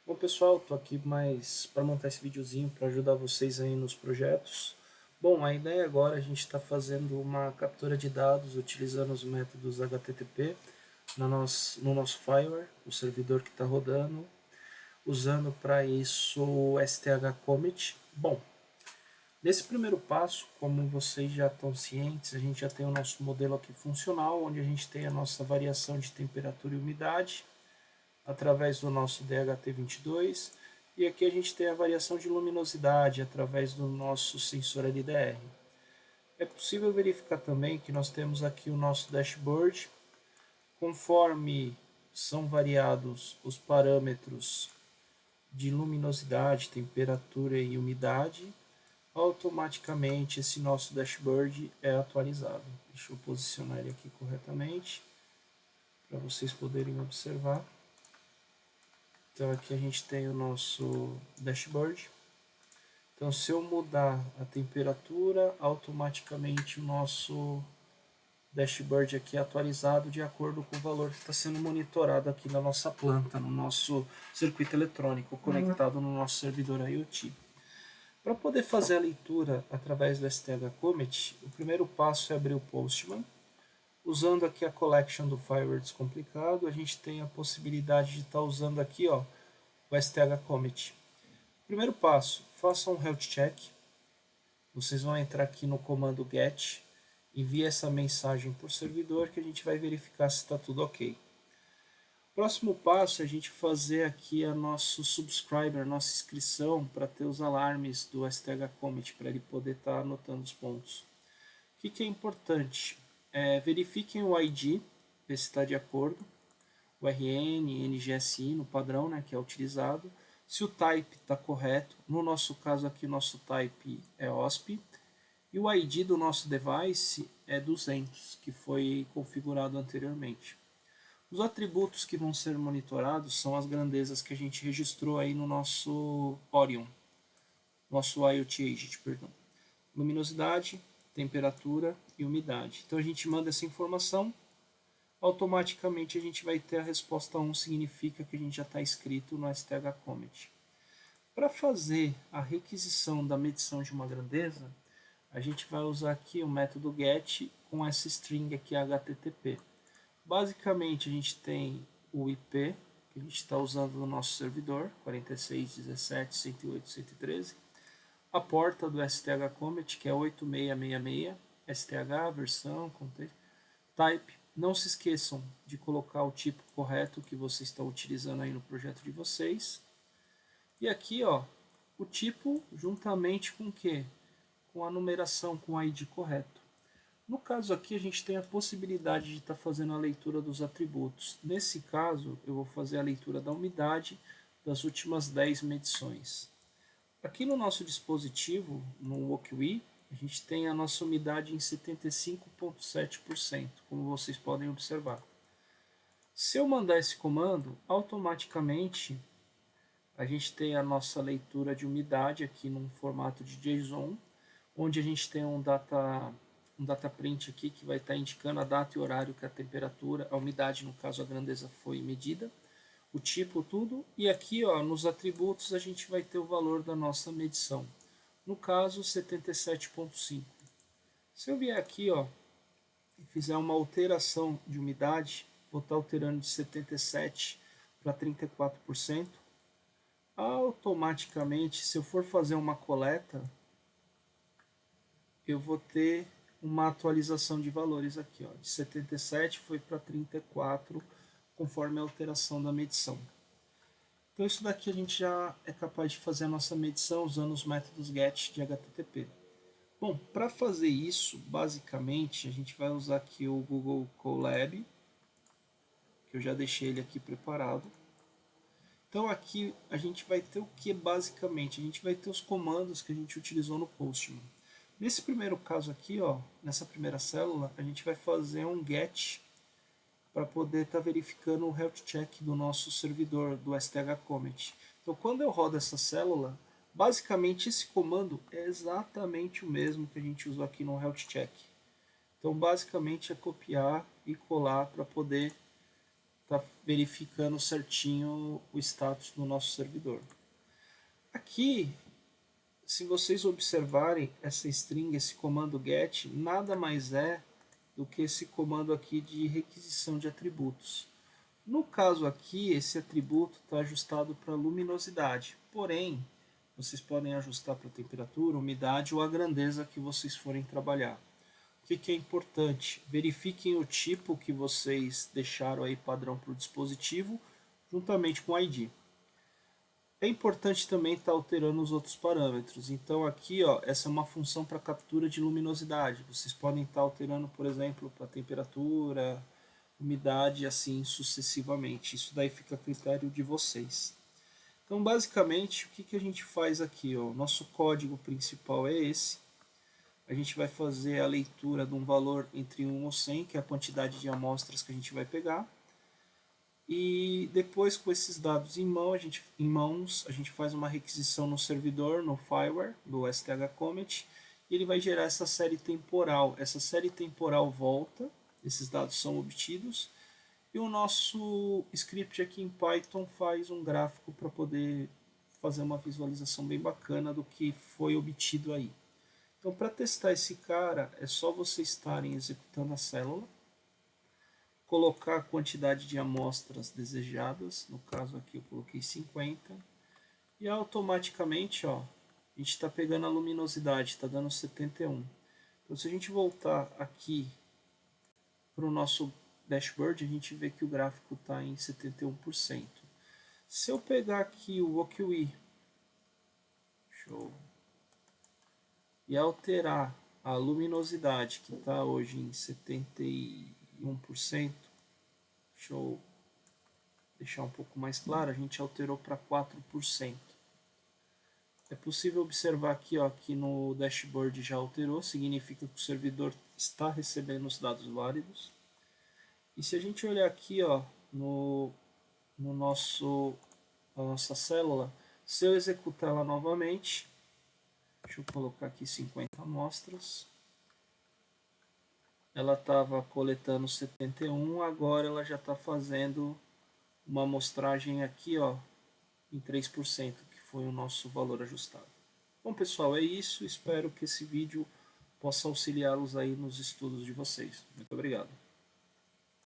Bom pessoal, estou aqui mais para montar esse videozinho para ajudar vocês aí nos projetos. Bom, a ideia agora é a gente está fazendo uma captura de dados utilizando os métodos HTTP no nosso fireware, o servidor que está rodando, usando para isso o STH-Commit. Bom, nesse primeiro passo, como vocês já estão cientes, a gente já tem o nosso modelo aqui funcional, onde a gente tem a nossa variação de temperatura e umidade, através do nosso DHT22, e aqui a gente tem a variação de luminosidade através do nosso sensor LDR. É possível verificar também que nós temos aqui o nosso dashboard, conforme são variados os parâmetros de luminosidade, temperatura e umidade, automaticamente esse nosso dashboard é atualizado. Deixa eu posicionar ele aqui corretamente para vocês poderem observar. Então aqui a gente tem o nosso dashboard. Então se eu mudar a temperatura, automaticamente o nosso dashboard aqui é atualizado de acordo com o valor que está sendo monitorado aqui na nossa planta, no nosso circuito eletrônico conectado no nosso servidor IoT. Para poder fazer a leitura através do STH Commit, o primeiro passo é abrir o Postman. Usando aqui a collection do Fireware Descomplicado, a gente tem a possibilidade de estar usando aqui o STH Commit. Primeiro passo, faça um health check. Vocês vão entrar aqui no comando get, envie essa mensagem por servidor que a gente vai verificar se está tudo ok. Próximo passo é a gente fazer aqui a nosso subscriber, nossa inscrição para ter os alarmes do STH Commit, para ele poder estar anotando os pontos. O que é importante? Verifiquem o ID, ver se está de acordo, o RN, NGSI no padrão, né, que é utilizado, se o type está correto, no nosso caso aqui o nosso type é OSP, e o ID do nosso device é 200, que foi configurado anteriormente. Os atributos que vão ser monitorados são as grandezas que a gente registrou aí no nosso Orion, nosso IoT Agent, perdão. Luminosidade, temperatura e umidade. Então a gente manda essa informação, automaticamente a gente vai ter a resposta 1, significa que a gente já está inscrito no STH Commit. Para fazer a requisição da medição de uma grandeza, a gente vai usar aqui o método get com essa string aqui HTTP. Basicamente a gente tem o IP que a gente está usando no nosso servidor, 46.17.108.113, a porta do STH Commit, que é 8666, STH, versão, contexto, type. Não se esqueçam de colocar o tipo correto que vocês estão utilizando aí no projeto de vocês. E aqui, o tipo juntamente com o quê? Com a numeração, com o ID correto. No caso aqui, a gente tem a possibilidade de estar fazendo a leitura dos atributos. Nesse caso, eu vou fazer a leitura da umidade das últimas 10 medições. Aqui no nosso dispositivo, no WalkWe, a gente tem a nossa umidade em 75,7%, como vocês podem observar. Se eu mandar esse comando, automaticamente a gente tem a nossa leitura de umidade aqui num formato de JSON, onde a gente tem um data print aqui que vai estar indicando a data e horário que a temperatura, a umidade, no caso a grandeza, foi medida, o tipo, tudo, e aqui nos atributos a gente vai ter o valor da nossa medição, no caso 77,5. Se eu vier aqui e fizer uma alteração de umidade, vou estar alterando de 77 para 34%, automaticamente, se eu for fazer uma coleta, eu vou ter uma atualização de valores aqui, de 77 foi para 34, conforme a alteração da medição. Então isso daqui a gente já é capaz de fazer a nossa medição usando os métodos GET de HTTP. Bom, para fazer isso, basicamente, a gente vai usar aqui o Google Colab, que eu já deixei ele aqui preparado. Então aqui a gente vai ter o que basicamente? A gente vai ter os comandos que a gente utilizou no Postman. Nesse primeiro caso aqui, nessa primeira célula, a gente vai fazer um get para poder estar verificando o health check do nosso servidor, do STH Commit. Então quando eu rodo essa célula, basicamente esse comando é exatamente o mesmo que a gente usou aqui no health check. Então basicamente é copiar e colar para poder tá verificando certinho o status do nosso servidor. Aqui, se vocês observarem essa string, esse comando get, nada mais é do que esse comando aqui de requisição de atributos. No caso aqui, esse atributo está ajustado para luminosidade, porém, vocês podem ajustar para temperatura, umidade ou a grandeza que vocês forem trabalhar. O que é importante? Verifiquem o tipo que vocês deixaram aí padrão para o dispositivo, juntamente com o ID. É importante também estar alterando os outros parâmetros. Então aqui, ó, essa é uma função para captura de luminosidade. Vocês podem estar alterando, por exemplo, para temperatura, umidade, assim sucessivamente. Isso daí fica a critério de vocês. Então, basicamente, o que a gente faz aqui? Ó? O nosso código principal é esse. A gente vai fazer a leitura de um valor entre 1 ou 100, que é a quantidade de amostras que a gente vai pegar. E depois, com esses dados em mãos, a gente faz uma requisição no servidor, no fireware do STH Comet, e ele vai gerar essa série temporal. Essa série temporal volta, esses dados são obtidos, e o nosso script aqui em Python faz um gráfico para poder fazer uma visualização bem bacana do que foi obtido aí. Então, para testar esse cara, é só vocês estarem executando a célula, colocar a quantidade de amostras desejadas, no caso aqui eu coloquei 50, e automaticamente, ó, a gente está pegando a luminosidade, está dando 71. Então, se a gente voltar aqui para o nosso dashboard, a gente vê que o gráfico está em 71%. Se eu pegar aqui o OQI, show, e alterar a luminosidade, que está hoje em 71%, show, deixar um pouco mais claro, a gente alterou para 4%. É possível observar aqui, ó, que no dashboard já alterou, significa que o servidor está recebendo os dados válidos. E se a gente olhar aqui, ó, no a nossa célula, se eu executar ela novamente, deixa eu colocar aqui 50 amostras, ela estava coletando 71, agora ela já está fazendo uma amostragem aqui, ó, em 3%, que foi o nosso valor ajustado. Bom, pessoal, é isso. Espero que esse vídeo possa auxiliá-los aí nos estudos de vocês. Muito obrigado.